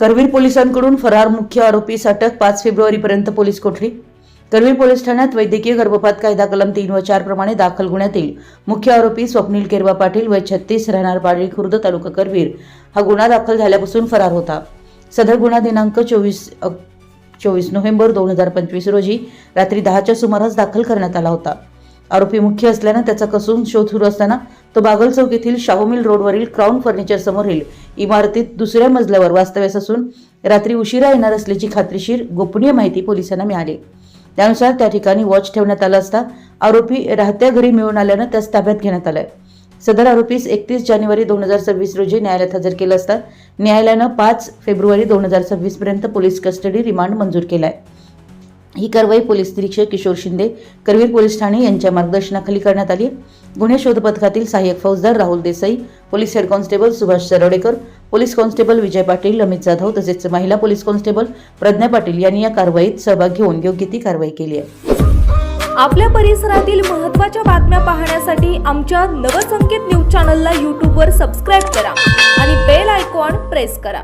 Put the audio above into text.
करवीर पोलिसांकडून फरार मुख्य आरोपीस अटक. 5 फेब्रुवारीपर्यंत पोलीस कोठडी. करवीर पोलीस ठाण्यात वैद्यकीय गर्भपात कायदा कलम 3 व 4 प्रमाणे दाखल गुन्ह्यातील मुख्य आरोपी स्वप्नील केरवा पाटील वय 36 राहणार पारडी खुर्द तालुका करवीर हा गुन्हा दाखल झाल्यापासून फरार होता. सदर गुन्हा दिनांक 24 नोव्हेंबर 2025 रोजी रात्री 10च्या सुमारास दाखल करण्यात आला होता. आरोपी मुख्य असल्याने त्याचा कसून शोध सुरू असताना तो बागल चौक येथील शाहूमिल रोडवरील क्राऊन फर्निचर समोरील इमारतीत दुसऱ्या मजल्यावर वास्तव्यास असून रात्री उशिरा येणार असल्याची खात्रीशीर गोपनीय माहिती पोलिसांना मिळाली. त्यानुसार त्या ठिकाणी वॉच ठेवण्यात आला असता आरोपी राहत्या घरी मिळून आल्याने त्यास ताब्यात घेण्यात आलाय. सदर आरोपीस 31 जानेवारी 2026 रोजी न्यायालयात हजर केलं असता न्यायालयानं 5 फेब्रुवारी 2026 पर्यंत पोलीस कस्टडी रिमांड मंजूर केलाय. ही कारवाई पोलीस निरीक्षक किशोर शिंदे करवीर पोलीस ठाणे यांच्या मार्गदर्शनाखाली करण्यात आली. गुन्हे शोध पथकातील सहाय्यक फौजदार Rahul Desai, police head constable Subhash Sarwadekar, police constable Vijay Patil, Amit Jadhav तसेच महिला पोलीस कॉन्स्टेबल प्रज्ञा पाटील यांनी या कारवाईत सहभाग घेऊन योग्य ती कारवाई केली आहे. आपल्या परिसरातील महत्त्वाच्या बातम्या पाहण्यासाठी आमच्या नवसंकेत न्यूज चॅनलला यूट्यूबवर सबस्क्राईब करा आणि बेल आयकॉन प्रेस करा.